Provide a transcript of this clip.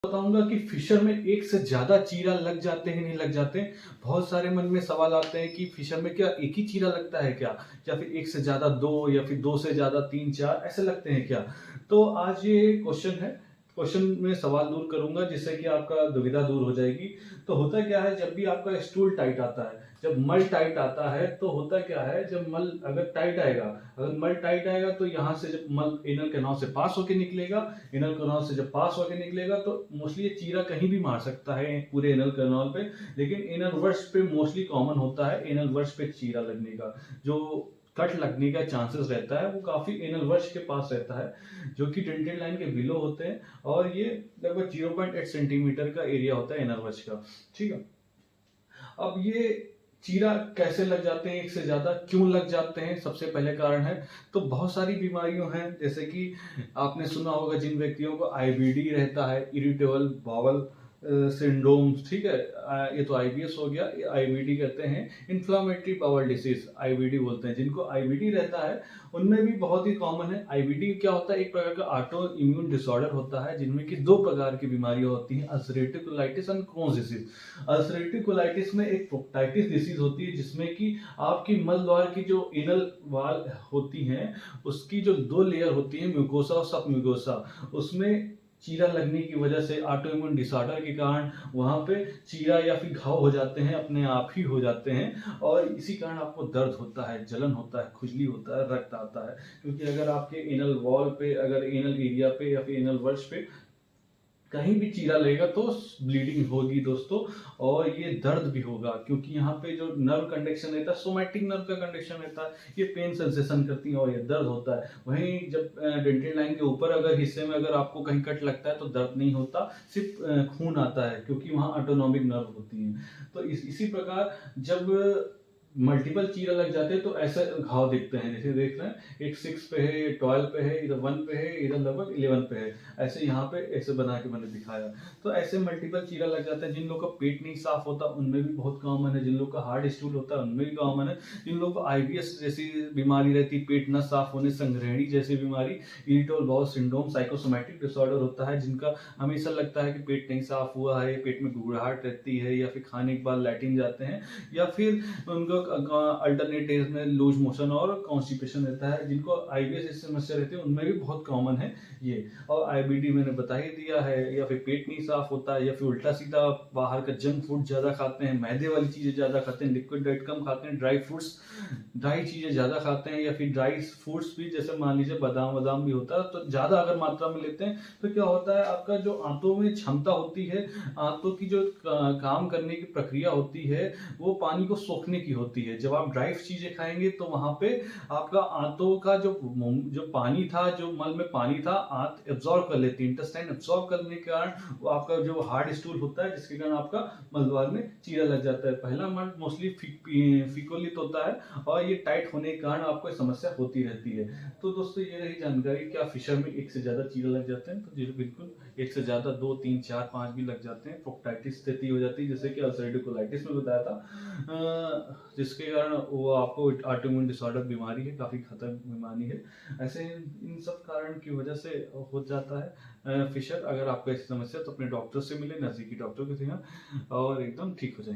बताऊँगा कि फिशर में एक से ज़्यादा चीरा लग जाते हैं, नहीं लग जाते हैं। बहुत सारे मन में सवाल आते हैं कि फिशर में क्या एक ही चीरा लगता है क्या? या फिर एक से ज़्यादा 2 या फिर 2 से ज़्यादा 3-4 ऐसे लगते हैं क्या? तो आज ये क्वेश्चन है, क्वेश्चन में सवाल दूर करूँगा जिससे कि आपका दुविधा दूर हो जाएगी। तो होता क्या है जब भी आपका स्टूल टाइट आता है, जब मल टाइट आता है तो होता क्या है जब मल अगर टाइट आएगा, अगर मल टाइट आएगा तो यहाँ से जब मल एनल कैनाल से पास होके निकलेगा, एनल कैनाल से जब पास होके निकलेगा तो मोस्टली ये चीरा कहीं भी मार सकता है पूरे एनल कैनाल पे, लेकिन एनल वर्स पे मोस्टली कॉमन होता है एनल वर्स पे चीरा लगने का। जो कट लगने का चांसेस रहता है वो काफी एनल वर्स के पास रहता है, जो कि डेंटेड लाइन के बिलो होते हैं, और ये लगभग 0.8 सेंटीमीटर का एरिया होता है एनल वर्स का। ठीक है, अब ये चीरा कैसे लग जाते हैं, एक से ज्यादा क्यों लग जाते हैं? सबसे पहले कारण है तो बहुत सारी बीमारियों हैं, जैसे कि आपने सुना होगा जिन व्यक्तियों को आईबीडी रहता है, इरिटेबल बाउल सिंड्रोम, ठीक है, ये तो आईबीएस हो गया, ये आईबीडी कहते हैं, इन्फ्लामेटरी बाउल डिसीज आईबीडी बोलते हैं। जिनको आईबीडी रहता है उनमें भी बहुत ही कॉमन है। आईबीडी क्या होता है? एक प्रकार का ऑटो इम्यून डिसऑर्डर होता है जिनमें कि दो प्रकार की बीमारियां होती हैं, ulcerative colitis and Crohn's disease. Ulcerative colitis में एक प्रोक्टाइटिस डिसीज होती है जिसमें कि आपकी मल द्वार की जो एनल वाल होती हैं उसकी जो दो लेयर होती है, म्यूकोसा और सब म्यूकोसा, उसमें चीरा लगने की वजह से ऑटो इम्यून डिसऑर्डर के कारण वहां पे चीरा या फिर घाव हो जाते हैं, अपने आप ही हो जाते हैं, और इसी कारण आपको दर्द होता है, जलन होता है, खुजली होता है, रक्त आता है। क्योंकि अगर आपके एनल वॉल पे, अगर एनल एरिया पे या फिर एनल वर्स पे कहीं भी चीरा लगेगा तो ब्लीडिंग होगी दोस्तों, और ये दर्द भी होगा, क्योंकि यहाँ पे जो नर्व कंडक्शन रहता है, सोमैटिक नर्व का कंडक्शन रहता है, ये पेन सेंसेशन करती है और ये दर्द होता है। वहीं जब डेंटल लाइन के ऊपर अगर हिस्से में अगर आपको कहीं कट लगता है तो दर्द नहीं होता, सिर्फ खून आता है, क्योंकि वहाँ ऑटोनॉमिक नर्व होती है। तो इसी प्रकार जब मल्टीपल चीरा लग जाते हैं तो ऐसे घाव दिखते हैं, जैसे देख रहे हैं एक 6 पे है, 12 पे है, इधर 1 पे है, इधर लगभग 11 पे है, ऐसे यहाँ पे ऐसे बना के मैंने दिखाया। तो ऐसे मल्टीपल चीरा लग जाता है। जिन लोगों का पेट नहीं साफ होता उनमें भी बहुत कॉमन है, जिन लोगों का हार्ड स्टूल होता है उनमें भी कॉमन है, जिन लोगों को आईबीएस जैसी बीमारी रहती, पेट न साफ होने, संग्रहणी जैसी बीमारी, irritable bowel syndrome, psychosomatic disorder होता है, जिनका हमेशा लगता है कि पेट नहीं साफ हुआ है, पेट में गुड़गुड़ाहट रहती है, या फिर खाने के बाद लैट्रिन जाते हैं, या फिर उनको अल्टरनेट डेज में लूज मोशन और कॉन्स्टिपेशन रहता है। जिनको आईबीएस जैसी समस्या रहती है उनमें भी बहुत कॉमन है ये। और आईबीडी मैंने बता ही दिया है, या फिर पेट नहीं साफ होता है, या फिर उल्टा सीधा बाहर का जंक फूड ज्यादा खाते हैं, मैदे वाली चीजें ज्यादा खाते हैं, लिक्विड डाइट कम खाते हैं, ड्राई फ्रूट्स, ड्राई चीजें ज्यादा खाते हैं, या फिर ड्राई फ्रूट्स भी जैसे मान लीजिए बादाम वादाम भी होता है तो ज्यादा अगर मात्रा में लेते हैं तो क्या होता है, आपका जो आंतों में क्षमता होती है, आंतों की जो काम करने की प्रक्रिया होती है वो पानी को सोखने की होती है। जब आप ड्राई चीजें खाएंगे तो वहां पे आपका आंतों का जो जो पानी था, जो मल में पानी था, आंत एब्जॉर्ब कर लेती है, इंटेस्टाइन एब्जॉर्ब करने के कारण वो आपका जो हार्ड स्टूल होता है जिसके कारण आपका मलद्वार में चीरा लग जाता है। पहला मल मोस्टली फिकोलित होता है और ये टाइट होने के कारण आपको समस्या होती रहती है। तो दोस्तों ये रही जानकारी, क्या फिशर में एक से ज्यादा चीरा लग जाते हैं? तो जी बिल्कुल, एक से ज्यादा 2 3 4 5 भी लग जाते हैं। प्रोक्टाइटिस स्थिति हो जाती है, जैसे कि अल्सरेटिव कोलाइटिस में बताया था, जिसके कारण वो आपको ऑटोइम्यून डिसऑर्डर बीमारी है, काफी खतरनाक बीमारी है। ऐसे इन सब कारण की वजह से हो जाता है फिशर। अगर आपको ऐसी समस्या तो अपने डॉक्टर से मिले, नजदीकी डॉक्टर के यहाँ, और एकदम ठीक हो जाएंगे।